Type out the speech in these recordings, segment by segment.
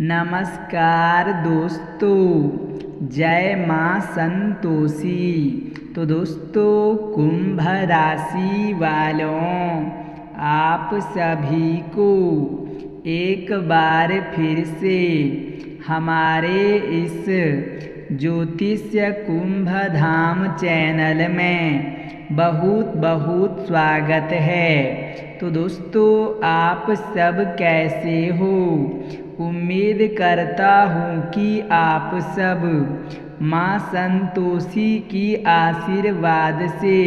नमस्कार दोस्तों, जय माँ संतोषी। तो दोस्तों, कुंभ राशि वालों, आप सभी को एक बार फिर से हमारे इस ज्योतिष्य कुंभ धाम चैनल में बहुत बहुत स्वागत है। तो दोस्तों, आप सब कैसे हो? उम्मीद करता हूँ कि आप सब माँ संतोषी की आशीर्वाद से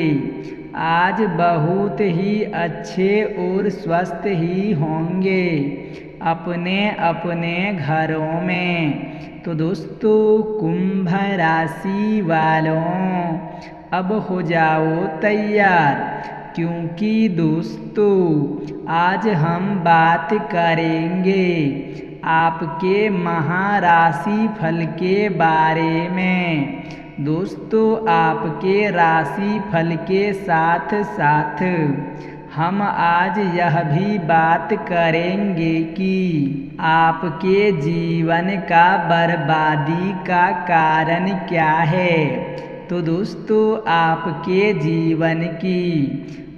आज बहुत ही अच्छे और स्वस्थ ही होंगे अपने अपने घरों में। तो दोस्तों, कुंभ राशि वालों, अब हो जाओ तैयार, क्योंकि दोस्तों आज हम बात करेंगे आपके महाराशि फल के बारे में। दोस्तों, आपके राशि फल के साथ साथ हम आज यह भी बात करेंगे कि आपके जीवन का बर्बादी का कारण क्या है। तो दोस्तों, आपके जीवन की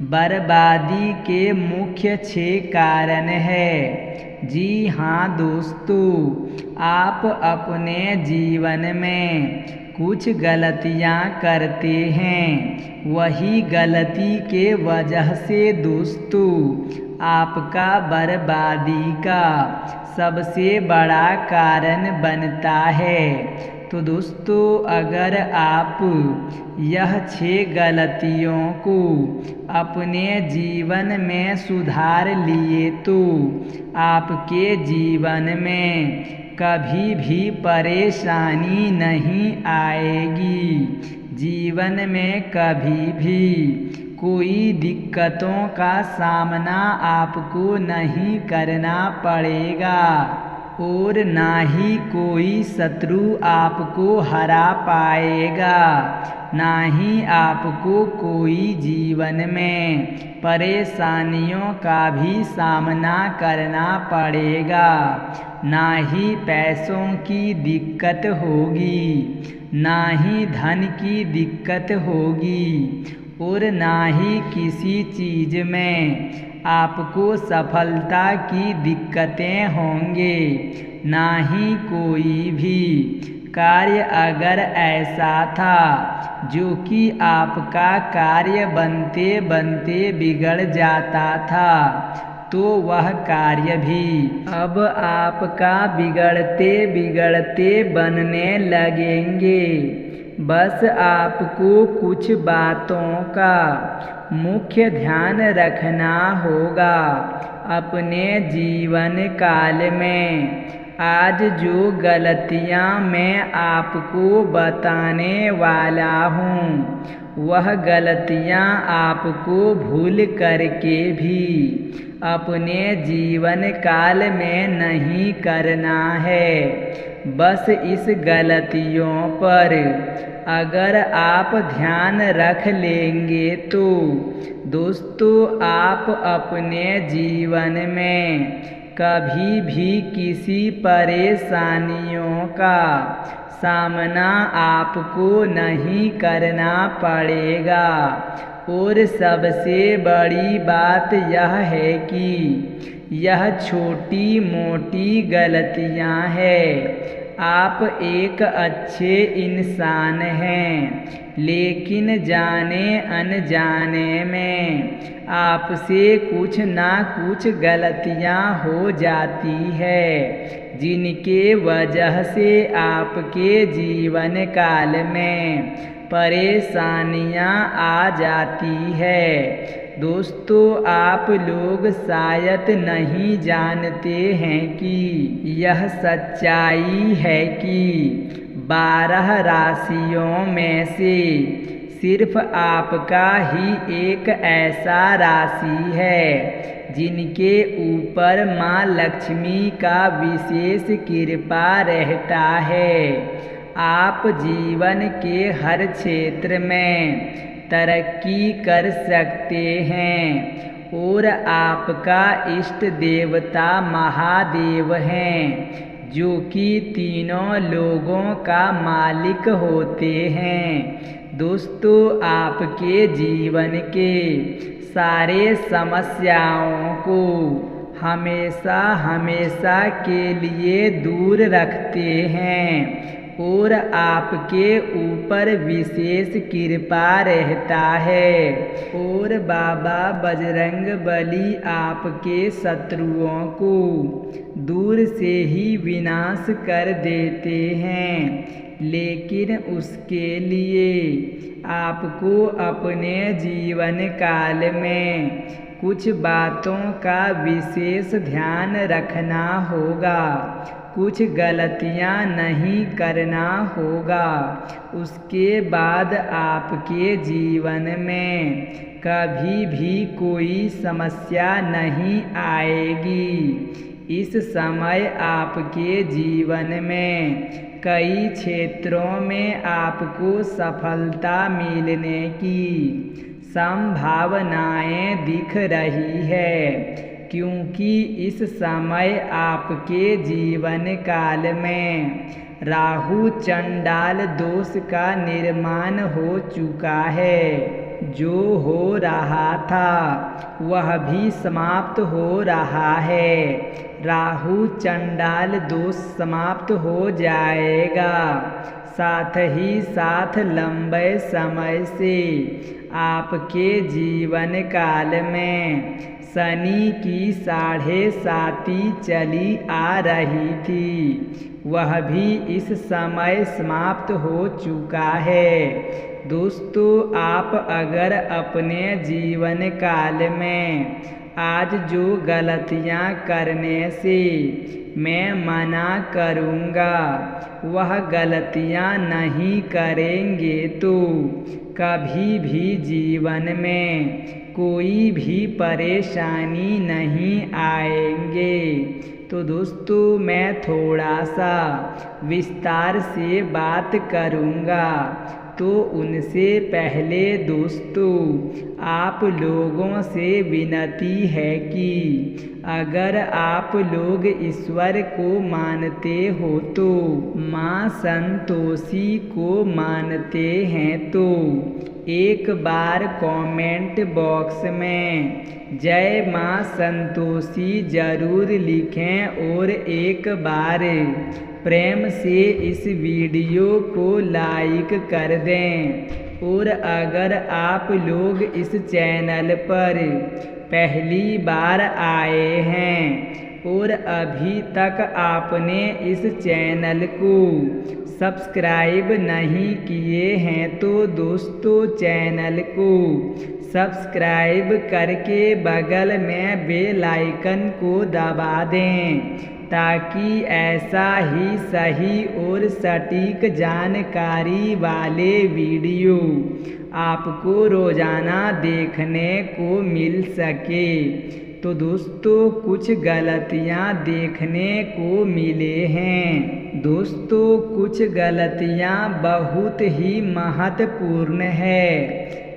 बर्बादी के मुख्य 6 कारण है। जी हाँ दोस्तों, आप अपने जीवन में कुछ गलतियाँ करते हैं। वही गलती के वजह से दोस्तों आपका बर्बादी का सबसे बड़ा कारण बनता है। तो दोस्तों, अगर आप यह 6 गलतियों को अपने जीवन में सुधार लिए तो आपके जीवन में कभी भी परेशानी नहीं आएगी। जीवन में कभी भी कोई दिक्कतों का सामना आपको नहीं करना पड़ेगा और ना ही कोई शत्रु आपको हरा पाएगा, ना ही आपको कोई जीवन में परेशानियों का भी सामना करना पड़ेगा। ना ही पैसों की दिक्कत होगी, ना ही धन की दिक्कत होगी और ना ही किसी चीज़ में आपको सफलता की दिक्कतें होंगे। ना ही कोई भी कार्य अगर ऐसा था जो कि आपका कार्य बनते बनते बिगड़ जाता था, तो वह कार्य भी अब आपका बिगड़ते बिगड़ते बनने लगेंगे। बस आपको कुछ बातों का मुख्य ध्यान रखना होगा अपने जीवन काल में। आज जो गलतियाँ मैं आपको बताने वाला हूँ, वह गलतियाँ आपको भूल करके भी अपने जीवन काल में नहीं करना है। बस इस गलतियों पर अगर आप ध्यान रख लेंगे तो दोस्तों आप अपने जीवन में कभी भी किसी परेशानियों का सामना आपको नहीं करना पड़ेगा। और सबसे बड़ी बात यह है कि यह छोटी मोटी गलतियां हैं। आप एक अच्छे इंसान हैं, लेकिन जाने अनजाने में आपसे कुछ ना कुछ गलतियां हो जाती है, जिनके वजह से आपके जीवन काल में परेशानियां आ जाती है। दोस्तों, आप लोग शायद नहीं जानते हैं कि यह सच्चाई है कि 12 राशियों में से सिर्फ आपका ही एक ऐसा राशि है जिनके ऊपर माँ लक्ष्मी का विशेष कृपा रहता है। आप जीवन के हर क्षेत्र में तरक्की कर सकते हैं और आपका इष्ट देवता महादेव हैं, जो कि तीनों लोगों का मालिक होते हैं। दोस्तों, आपके जीवन के सारे समस्याओं को हमेशा हमेशा के लिए दूर रखते हैं और आपके ऊपर विशेष कृपा रहता है। और बाबा बजरंगबली आपके शत्रुओं को दूर से ही विनाश कर देते हैं, लेकिन उसके लिए आपको अपने जीवन काल में कुछ बातों का विशेष ध्यान रखना होगा, कुछ गलतियां नहीं करना होगा। उसके बाद आपके जीवन में कभी भी कोई समस्या नहीं आएगी। इस समय आपके जीवन में कई क्षेत्रों में आपको सफलता मिलने की संभावनाएं दिख रही है, क्योंकि इस समय आपके जीवन काल में राहु चंडाल दोष का निर्माण हो चुका है। जो हो रहा था वह भी समाप्त हो रहा है। राहु चंडाल दोष समाप्त हो जाएगा। साथ ही साथ लंबे समय से आपके जीवन काल में शनि की 7.5 चली आ रही थी, वह भी इस समय समाप्त हो चुका है। दोस्तों, आप अगर अपने जीवन काल में आज जो गलतियां करने से मैं मना करूँगा वह गलतियां नहीं करेंगे तो कभी भी जीवन में कोई भी परेशानी नहीं आएंगे। तो दोस्तों, मैं थोड़ा सा विस्तार से बात करूँगा। तो उनसे पहले दोस्तों, आप लोगों से विनती है कि अगर आप लोग ईश्वर को मानते हो तो माँ संतोषी को मानते हैं तो एक बार कमेंट बॉक्स में जय माँ संतोषी जरूर लिखें और एक बार प्रेम से इस वीडियो को लाइक कर दें। और अगर आप लोग इस चैनल पर पहली बार आए हैं और अभी तक आपने इस चैनल को सब्सक्राइब नहीं किए हैं तो दोस्तों, चैनल को सब्सक्राइब करके बगल में बेल आइकन को दबा दें, ताकि ऐसा ही सही और सटीक जानकारी वाले वीडियो आपको रोजाना देखने को मिल सके। तो दोस्तों, कुछ गलतियां देखने को मिले हैं। दोस्तों, कुछ गलतियां बहुत ही महत्वपूर्ण है,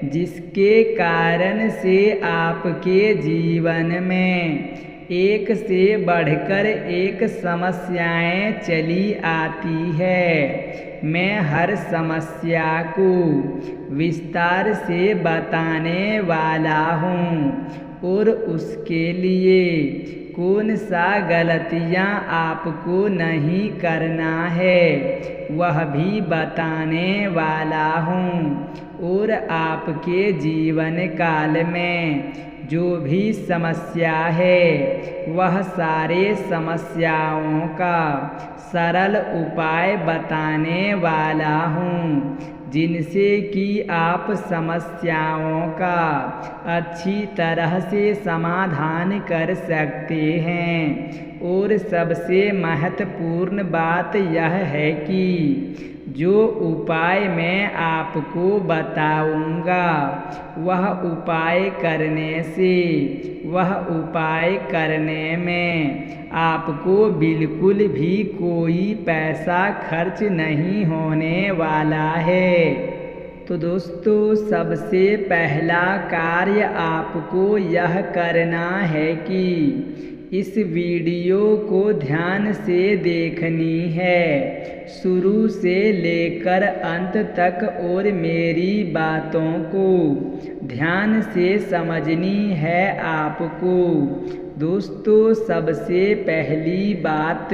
जिसके कारण से आपके जीवन में एक से बढ़कर एक समस्याएं चली आती है। मैं हर समस्या को विस्तार से बताने वाला हूँ और उसके लिए कौन सा गलतियाँ आपको नहीं करना है वह भी बताने वाला हूँ। और आपके जीवन काल में जो भी समस्या है वह सारे समस्याओं का सरल उपाय बताने वाला हूँ, जिनसे कि आप समस्याओं का अच्छी तरह से समाधान कर सकते हैं। और सबसे महत्वपूर्ण बात यह है कि जो उपाय मैं आपको बताऊंगा वह उपाय करने में आपको बिल्कुल भी कोई पैसा खर्च नहीं होने वाला है। तो दोस्तों, सबसे पहला कार्य आपको यह करना है कि इस वीडियो को ध्यान से देखनी है, शुरू से लेकर अंत तक, और मेरी बातों को ध्यान से समझनी है आपको। दोस्तों, सबसे पहली बात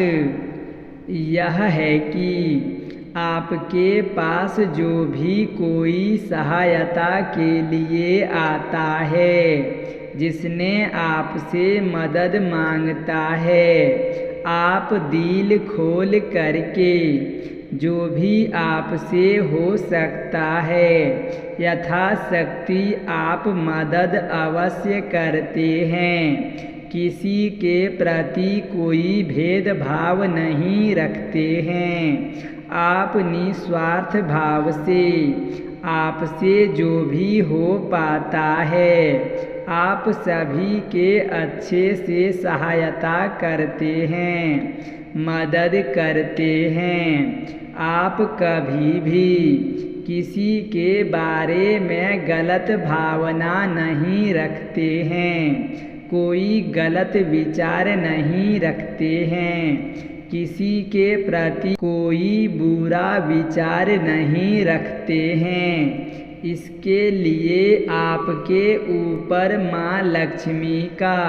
यह है कि आपके पास जो भी कोई सहायता के लिए आता है, जिसने आपसे मदद मांगता है, आप दिल खोल करके जो भी आपसे हो सकता है यथाशक्ति आप मदद अवश्य करते हैं। किसी के प्रति कोई भेदभाव नहीं रखते हैं। आप निस्वार्थ भाव से आपसे जो भी हो पाता है आप सभी के अच्छे से सहायता करते हैं, मदद करते हैं। आप कभी भी किसी के बारे में गलत भावना नहीं रखते हैं, कोई गलत विचार नहीं रखते हैं, किसी के प्रति कोई बुरा विचार नहीं रखते हैं। इसके लिए आपके ऊपर माँ लक्ष्मी का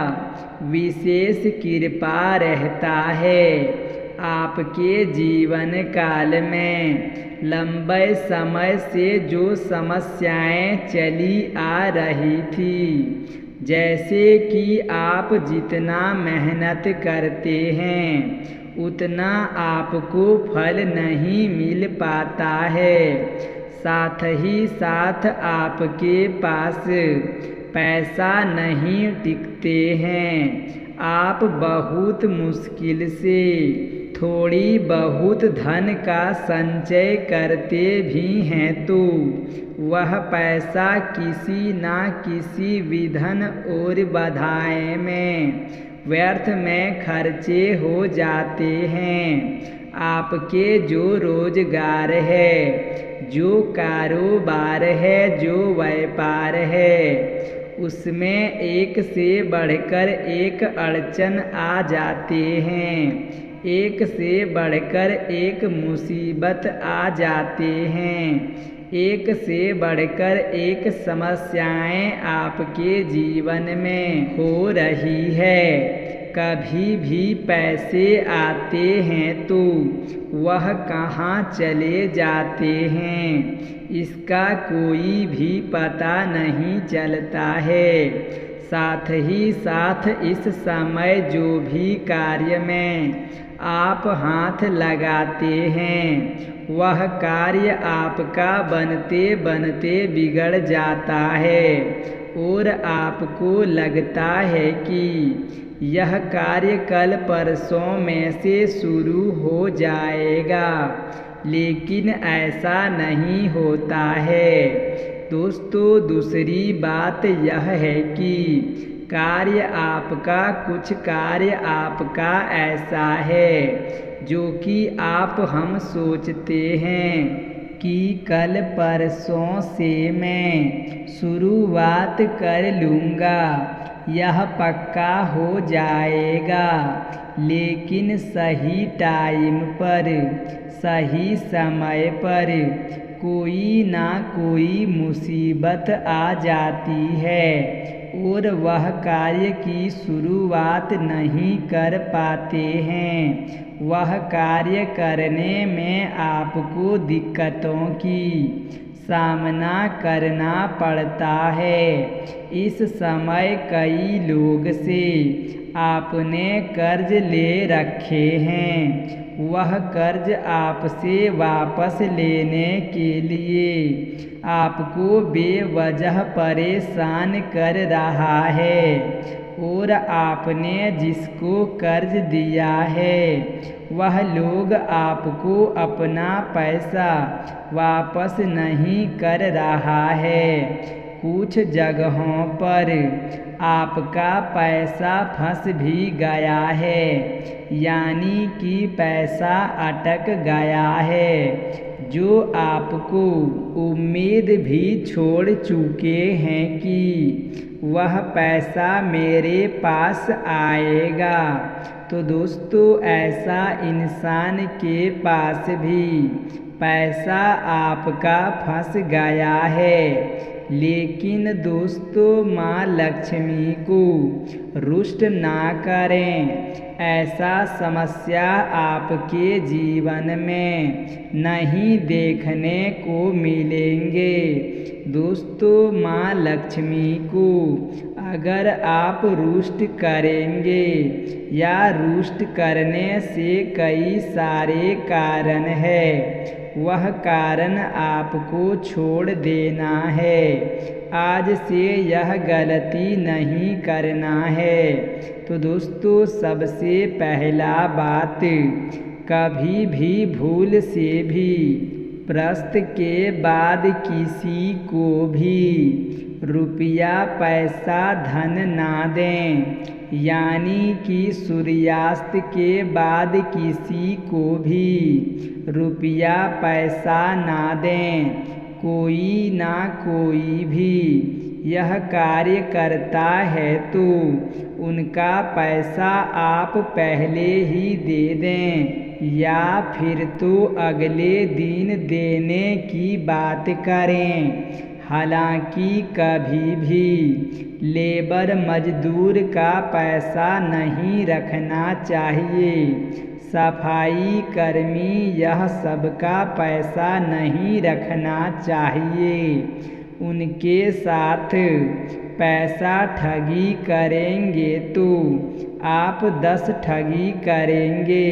विशेष कृपा रहता है। आपके जीवन काल में लंबे समय से जो समस्याएं चली आ रही थी, जैसे कि आप जितना मेहनत करते हैं उतना आपको फल नहीं मिल पाता है, साथ ही साथ आपके पास पैसा नहीं टिकते हैं। आप बहुत मुश्किल से थोड़ी बहुत धन का संचय करते भी हैं तो वह पैसा किसी ना किसी विघ्न और बाधाएं में व्यर्थ में खर्चे हो जाते हैं। आपके जो रोजगार है, जो कारोबार है, जो व्यापार है, उसमें एक से बढ़कर एक अड़चन आ जाते हैं, एक से बढ़कर एक मुसीबत आ जाते हैं, एक से बढ़कर एक समस्याएं आपके जीवन में हो रही है। कभी भी पैसे आते हैं तो वह कहाँ चले जाते हैं इसका कोई भी पता नहीं चलता है। साथ ही साथ इस समय जो भी कार्य में आप हाथ लगाते हैं वह कार्य आपका बनते बनते बिगड़ जाता है और आपको लगता है कि यह कार्य कल परसों में से शुरू हो जाएगा, लेकिन ऐसा नहीं होता है। दोस्तों, दूसरी बात यह है कि कुछ कार्य आपका ऐसा है जो कि हम सोचते हैं कि कल परसों से मैं शुरुआत कर लूँगा, यह पक्का हो जाएगा, लेकिन सही टाइम पर सही समय पर कोई ना कोई मुसीबत आ जाती है और वह कार्य की शुरुआत नहीं कर पाते हैं। वह कार्य करने में आपको दिक्कतों की सामना करना पड़ता है। इस समय कई लोग से आपने कर्ज ले रखे हैं, वह कर्ज आपसे वापस लेने के लिए आपको बेवजह परेशान कर रहा है और आपने जिसको कर्ज दिया है वह लोग आपको अपना पैसा वापस नहीं कर रहा है। कुछ जगहों पर आपका पैसा फंस भी गया है, यानी कि पैसा अटक गया है, जो आपको उम्मीद भी छोड़ चुके हैं कि वह पैसा मेरे पास आएगा। तो दोस्तों ऐसा इंसान के पास भी पैसा आपका फंस गया है। लेकिन दोस्तों माँ लक्ष्मी को रुष्ट ना करें। ऐसा समस्या आपके जीवन में नहीं देखने को मिलेंगे। दोस्तों माँ लक्ष्मी को अगर आप रुष्ट करेंगे या रुष्ट करने से कई सारे कारण है, वह कारण आपको छोड़ देना है। आज से यह गलती नहीं करना है। तो दोस्तों सबसे पहला बात, कभी भी भूल से भी प्रश्न के बाद किसी को भी रुपया पैसा धन ना दें। यानी कि सूर्यास्त के बाद किसी को भी रुपया पैसा ना दें। कोई ना कोई भी यह कार्य करता है तो उनका पैसा आप पहले ही दे दें या फिर तो अगले दिन देने की बात करें। हालांकि कभी भी लेबर मजदूर का पैसा नहीं रखना चाहिए। सफाई कर्मी यह सबका पैसा नहीं रखना चाहिए। उनके साथ पैसा ठगी करेंगे तो आप 10 ठगी करेंगे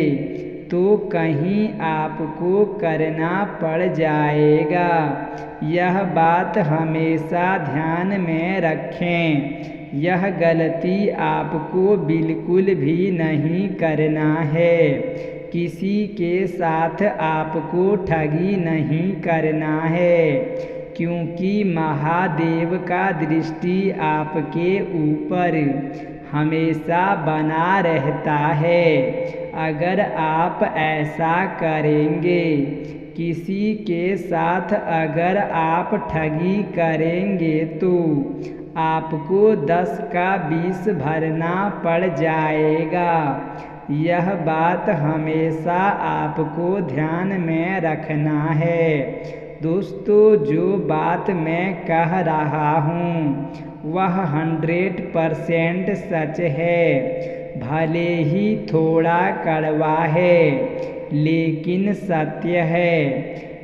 तो कहीं आपको करना पड़ जाएगा। यह बात हमेशा ध्यान में रखें। यह गलती आपको बिल्कुल भी नहीं करना है। किसी के साथ आपको ठगी नहीं करना है, क्योंकि महादेव का दृष्टि आपके ऊपर हमेशा बना रहता है। अगर आप ऐसा करेंगे, किसी के साथ अगर आप ठगी करेंगे तो आपको 10 का 20 भरना पड़ जाएगा। यह बात हमेशा आपको ध्यान में रखना है। दोस्तों जो बात मैं कह रहा हूँ वह 100% सच है। भले ही थोड़ा कड़वा है लेकिन सत्य है।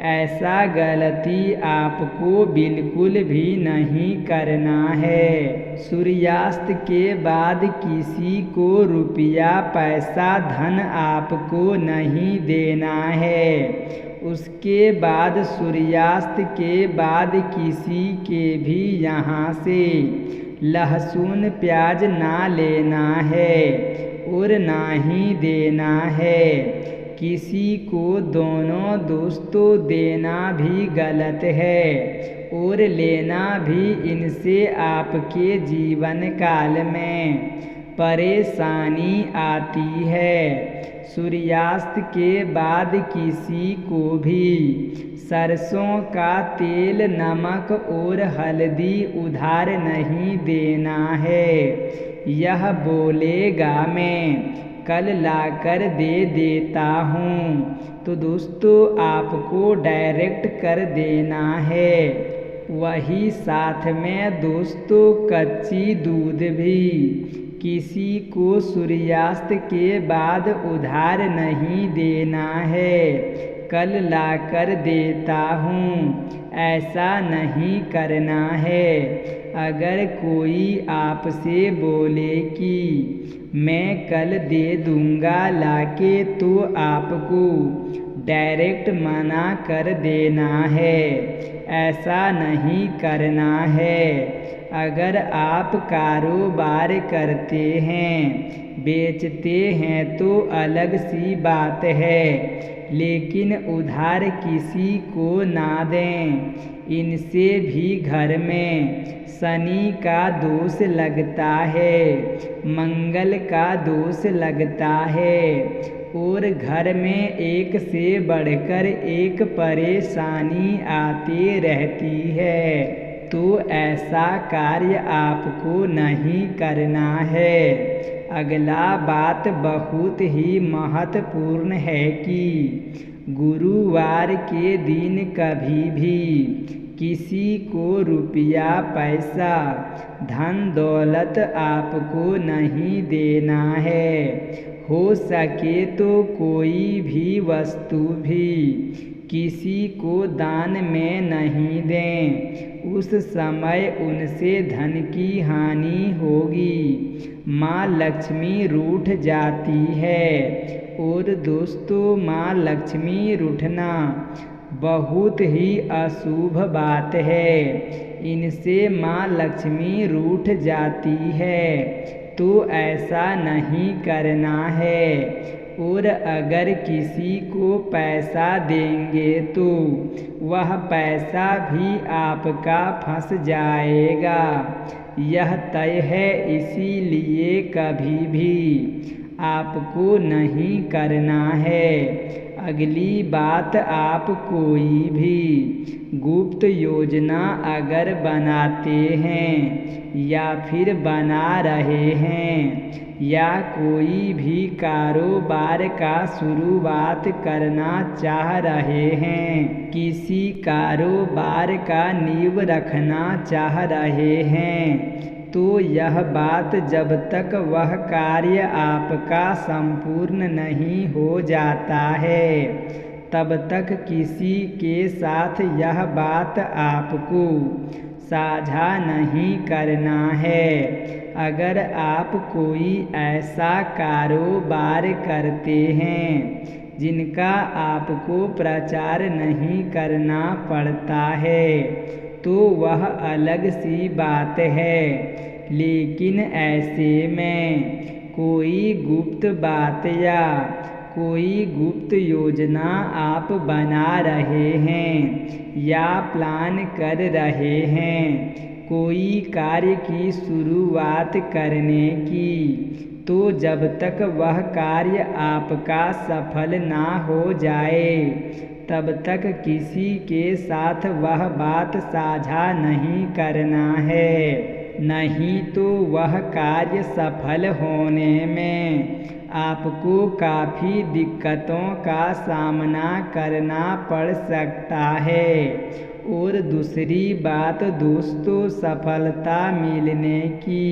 ऐसा गलती आपको बिल्कुल भी नहीं करना है। सूर्यास्त के बाद किसी को रुपया पैसा धन आपको नहीं देना है। उसके बाद सूर्यास्त के बाद किसी के भी यहाँ से लहसुन प्याज ना लेना है और ना ही देना है। किसी को दोनों दोस्तों देना भी गलत है और लेना भी। इनसे आपके जीवन काल में परेशानी आती है। सूर्यास्त के बाद किसी को भी सरसों का तेल, नमक और हल्दी उधार नहीं देना है। यह बोलेगा मैं कल लाकर दे देता हूँ, तो दोस्तों आपको डायरेक्ट कर देना है। वही साथ में दोस्तों कच्ची दूध भी किसी को सूर्यास्त के बाद उधार नहीं देना है। कल लाकर देता हूँ, ऐसा नहीं करना है। अगर कोई आपसे बोले कि मैं कल दे दूँगा लाके, तो आपको डायरेक्ट मना कर देना है। ऐसा नहीं करना है। अगर आप कारोबार करते हैं, बेचते हैं तो अलग सी बात है, लेकिन उधार किसी को ना दें। इनसे भी घर में शनि का दोष लगता है, मंगल का दोष लगता है और घर में एक से बढ़कर एक परेशानी आती रहती है, तो ऐसा कार्य आपको नहीं करना है। अगला बात बहुत ही महत्वपूर्ण है कि गुरुवार के दिन कभी भी किसी को रुपया पैसा धन दौलत आपको नहीं देना है। हो सके तो कोई भी वस्तु भी किसी को दान में नहीं दें, उस समय उनसे धन की हानि होगी, माँ लक्ष्मी रूठ जाती है। और दोस्तों, माँ लक्ष्मी रूठना बहुत ही अशुभ बात है। इनसे माँ लक्ष्मी रूठ जाती है, तो ऐसा नहीं करना है। और अगर किसी को पैसा देंगे तो वह पैसा भी आपका फंस जाएगा, यह तय है। इसीलिए कभी भी आपको नहीं करना है। अगली बात, आप कोई भी गुप्त योजना अगर बनाते हैं या फिर बना रहे हैं या कोई भी कारोबार का शुरुआत करना चाह रहे हैं, किसी कारोबार का नींव रखना चाह रहे हैं, तो यह बात जब तक वह कार्य आपका संपूर्ण नहीं हो जाता है, तब तक किसी के साथ यह बात आपको साझा नहीं करना है। अगर आप कोई ऐसा कारोबार करते हैं जिनका आपको प्रचार नहीं करना पड़ता है, तो वह अलग सी बात है। लेकिन ऐसे में कोई गुप्त बात या कोई गुप्त योजना आप बना रहे हैं या प्लान कर रहे हैं कोई कार्य की शुरुआत करने की, तो जब तक वह कार्य आपका सफल ना हो जाए, तब तक किसी के साथ वह बात साझा नहीं करना है। नहीं तो वह कार्य सफल होने में आपको काफ़ी दिक्कतों का सामना करना पड़ सकता है। और दूसरी बात दोस्तों, सफलता मिलने की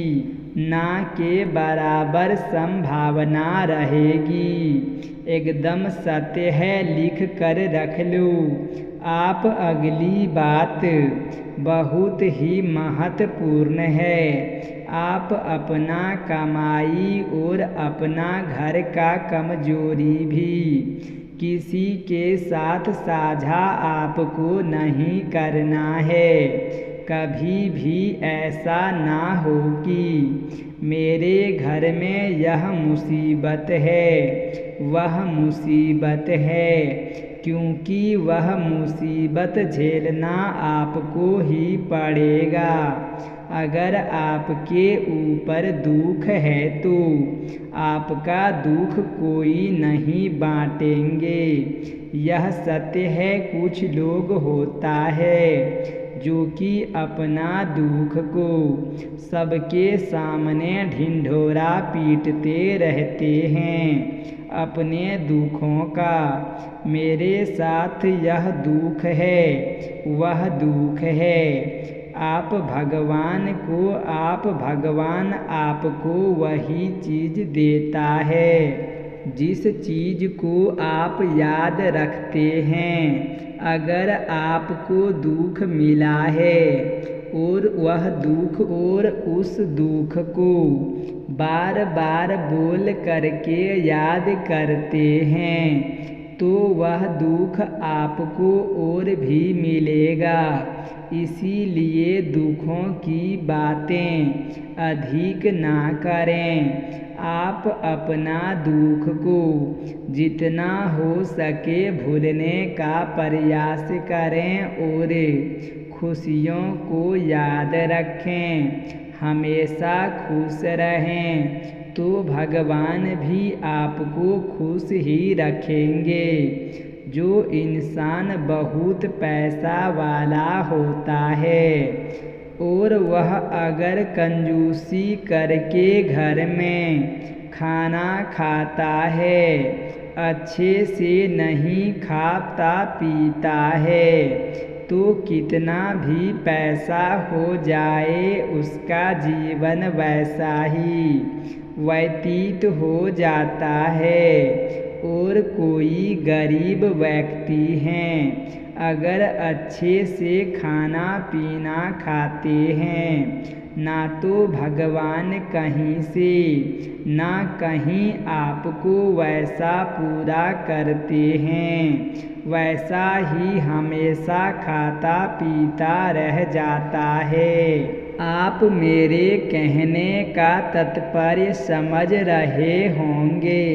ना के बराबर संभावना रहेगी। एकदम सत्य है, लिख कर रख लो। आप अगली बात बहुत ही महत्वपूर्ण है। आप अपना कमाई और अपना घर का कमजोरी भी किसी के साथ साझा आपको नहीं करना है। कभी भी ऐसा ना हो कि मेरे घर में यह मुसीबत है, वह मुसीबत है, क्योंकि वह मुसीबत झेलना आपको ही पड़ेगा। अगर आपके ऊपर दुख है तो आपका दुख कोई नहीं बांटेंगे। यह सत्य है। कुछ लोग होता है जो कि अपना दुख को सबके सामने ढिंढोरा पीटते रहते हैं अपने दुखों का। मेरे साथ यह दुख है, वह दुख है। आप भगवान आपको वही चीज़ देता है जिस चीज़ को आप याद रखते हैं। अगर आपको दुख मिला है और वह दुख और उस दुख को बार बार बोल करके याद करते हैं, तो वह दुख आपको और भी मिलेगा। इसीलिए दुखों की बातें अधिक ना करें। आप अपना दुख को जितना हो सके भूलने का प्रयास करें और खुशियों को याद रखें। हमेशा खुश रहें। तो भगवान भी आपको खुश ही रखेंगे। जो इंसान बहुत पैसा वाला होता है और वह अगर कंजूसी करके घर में खाना खाता है, अच्छे से नहीं खाता पीता है, तो कितना भी पैसा हो जाए उसका जीवन वैसा ही व्यतीत हो जाता है। और कोई गरीब व्यक्ति हैं, अगर अच्छे से खाना पीना खाते हैं, ना तो भगवान कहीं से ना कहीं आपको वैसा पूरा करते हैं, वैसा ही हमेशा खाता पीता रह जाता है। आप मेरे कहने का तात्पर्य समझ रहे होंगे।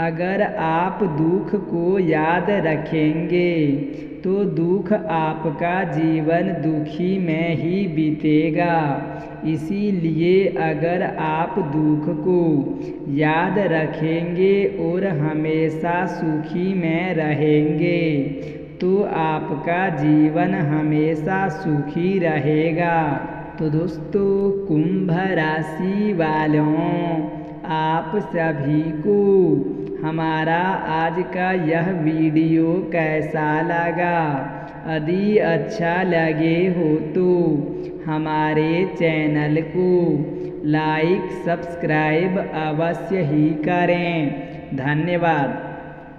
अगर आप दुख को याद रखेंगे तो दुख आपका जीवन दुखी में ही बीतेगा। इसीलिए अगर आप दुख को याद रखेंगे और हमेशा सुखी में रहेंगे तो आपका जीवन हमेशा सुखी रहेगा। तो दोस्तों, कुंभ राशि वालों, आप सभी को हमारा आज का यह वीडियो कैसा लगा? यदि अच्छा लगे हो तो हमारे चैनल को लाइक सब्सक्राइब अवश्य ही करें। धन्यवाद।